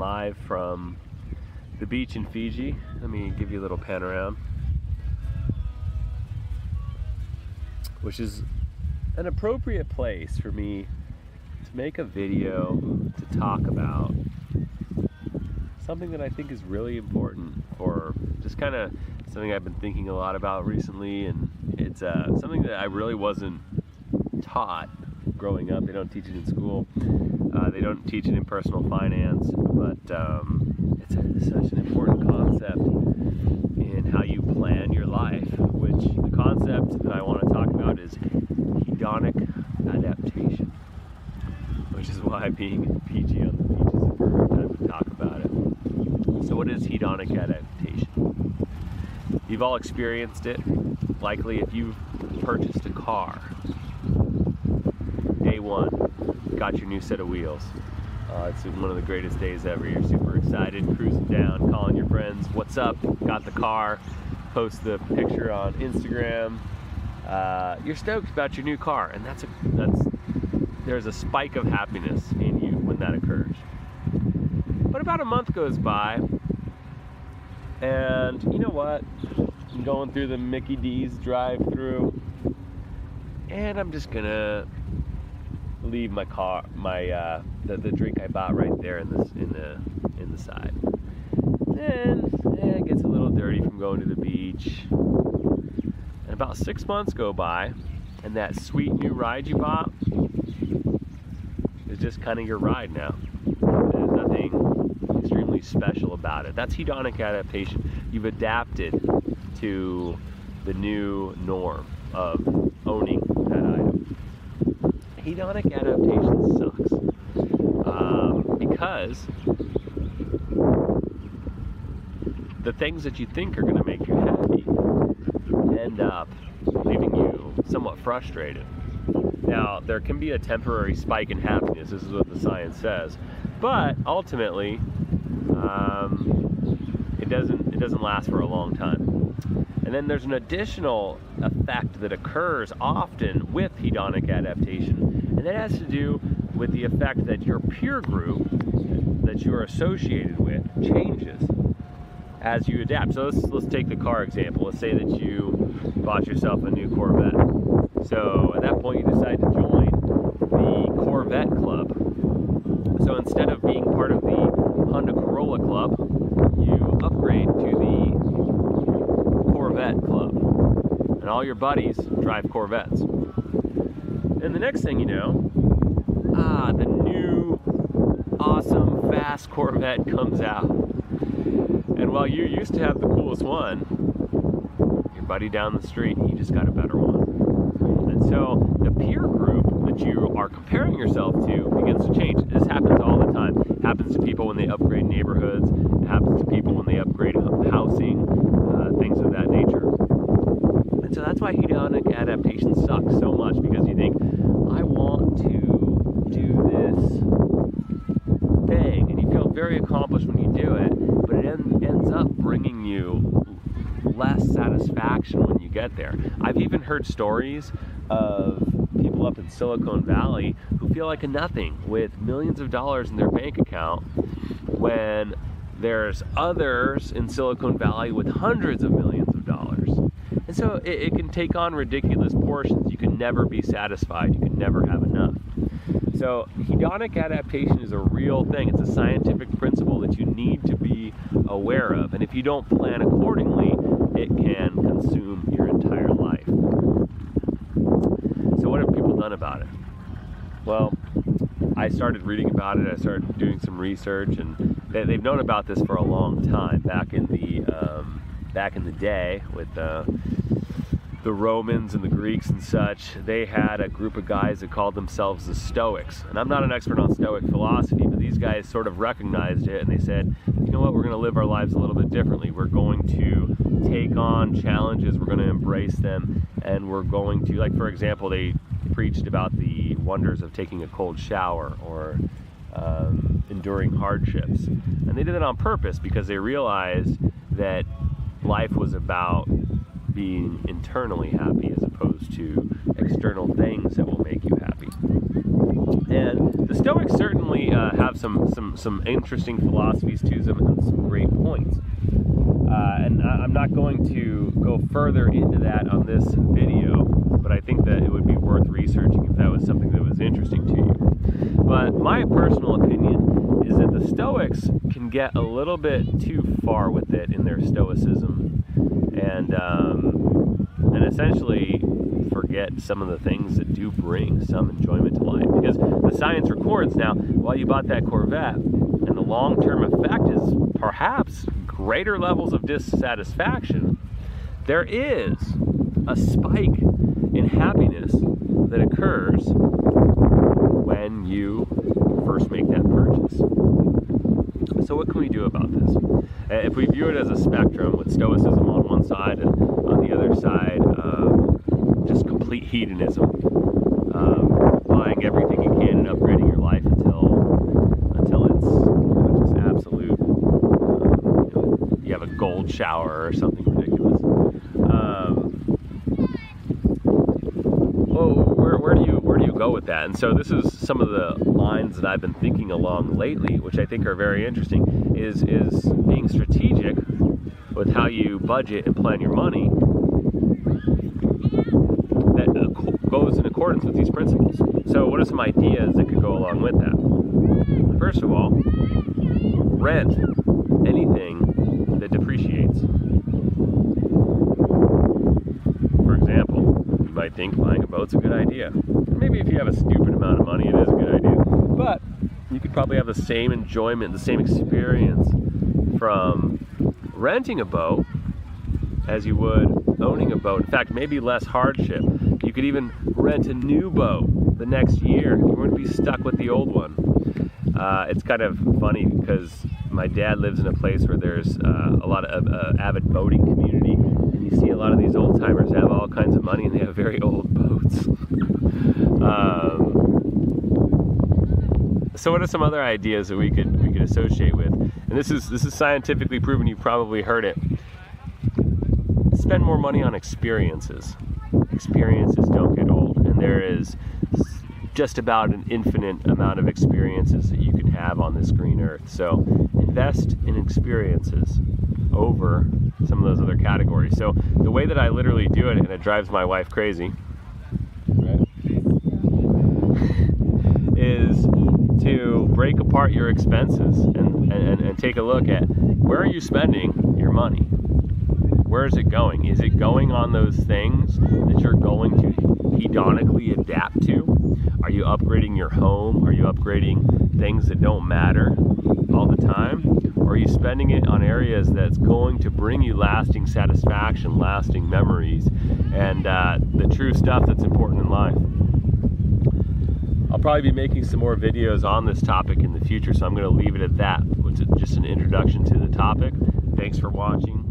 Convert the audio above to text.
live from the beach in Fiji. Let me give you a little pan around, which is an appropriate place for me to make a video to talk about something that I think is really important, for just kind of something I've been thinking a lot about recently, and it's something that I really wasn't taught growing up. They don't teach it in school. They don't teach it in personal finance, but it's such an important concept in how you plan your life, which the concept that I want to talk about is hedonic adaptation, which is why being in Fiji on the beach is a perfect time to talk about it. So what is hedonic adaptation? You've all experienced it, likely if you've purchased a car. Day one, got your new set of wheels. It's one of the greatest days ever. You're super excited, cruising down, calling your friends, what's up, got the car, post the picture on Instagram. You're stoked about your new car, and there's a spike of happiness in you when that occurs. But about a month goes by, and you know what? I'm going through the Mickey D's drive-through, and I'm just gonna leave my car, the drink I bought right there in the side. Then it gets a little dirty from going to the beach. And about 6 months go by, and that sweet new ride you bought is just kind of your ride now. There's nothing extremely special about it. That's hedonic adaptation. You've adapted to the new norm of owning that item. Hedonic adaptation sucks because the things that you think are going to make you happy end up leaving you somewhat frustrated. Now, there can be a temporary spike in happiness. This is what the science says, but ultimately, it doesn't last for a long time. And then there's an additional effect that occurs often with hedonic adaptation, and that has to do with the effect that your peer group that you're associated with changes as you adapt. So let's take the car example. Let's say that you bought yourself a new Corvette. So at that point you decide to join the Corvette Club. So instead of being part of the Honda Corolla Club, you upgrade to the Corvette Club. And all your buddies drive Corvettes. And the next thing you know, the new awesome fast Corvette comes out. And while you used to have the coolest one, your buddy down the street, he just got a better one. And so the peer group that you are comparing yourself to begins to change. This happens all the time. It happens to people when they upgrade neighborhoods. It happens to people when they upgrade housing, things of that nature. And so that's why hedonic adaptation sucks so much, because you think, I want to do this thing, and you feel very accomplished when you do it, but it ends up bringing you less satisfaction when you get there. I've even heard stories of people up in Silicon Valley who feel like a nothing with millions of dollars in their bank account, when there's others in Silicon Valley with hundreds of millions of dollars. And so it can take on ridiculous portions. You can never be satisfied. You can never have enough. So hedonic adaptation is a real thing. It's a scientific principle that you need to be aware of. And if you don't plan accordingly, it can consume your entire life. So what have people done about it? Well, I started reading about it. I started doing some research, and they've known about this for a long time. Back in the day, with the Romans and the Greeks and such, they had a group of guys that called themselves the Stoics. And I'm not an expert on Stoic philosophy, but these guys sort of recognized it, and they said, you know what, we're going to live our lives a little bit differently. We're going to take on challenges, we're going to embrace them, and we're going to, like, for example, they preached about the wonders of taking a cold shower, or enduring hardships. And they did it on purpose, because they realized that life was about being internally happy as opposed to external things that will make you happy. And the Stoics certainly have some interesting philosophies to them and some great points. And I'm not going to go further into that on this video, but I think that it would be worth researching if that was something that was interesting to you. But my personal opinion is that the Stoics can get a little bit too far with it in their stoicism, and essentially forget some of the things that do bring some enjoyment to life. Because the science records now, while you bought that Corvette, and the long-term effect is perhaps greater levels of dissatisfaction, there is a spike in happiness that occurs when you first make that purchase. So what can we do about this? If we view it as a spectrum with stoicism on one side and on the other side just complete hedonism, buying everything you can and upgrading your life until it's just absolute, you have a gold shower or something ridiculous. Where do you go with that? And so this is some of the lines that I've been thinking along lately, which I think are very interesting, is being strategic with how you budget and plan your money that goes in accordance with these principles. So what are some ideas that could go along with that? First of all, rent anything that depreciates. For example, you might think buying a boat's a good idea. Maybe if you have a stupid amount of money, it is a good idea. But you could probably have the same enjoyment, the same experience from renting a boat as you would owning a boat. In fact, maybe less hardship. You could even rent a new boat the next year. You wouldn't be stuck with the old one. It's kind of funny because my dad lives in a place where there's a lot of avid boating community, and you see a lot of these old timers have all kinds of money and they have very old boats. So what are some other ideas that we could associate with? And this is scientifically proven. You've probably heard it. Spend more money on experiences. Experiences don't get old, and there is just about an infinite amount of experiences that you can have on this green earth. So invest in experiences over some of those other categories. So the way that I literally do it, and it drives my wife crazy, right, is to break apart your expenses and take a look at where are you spending your money? Where is it going? Is it going on those things that you're going to hedonically adapt to? Are you upgrading your home? Are you upgrading things that don't matter all the time? Or are you spending it on areas that's going to bring you lasting satisfaction, lasting memories, and the true stuff that's important in life? I'll probably be making some more videos on this topic in the future, so I'm going to leave it at that, which is just an introduction to the topic. Thanks for watching.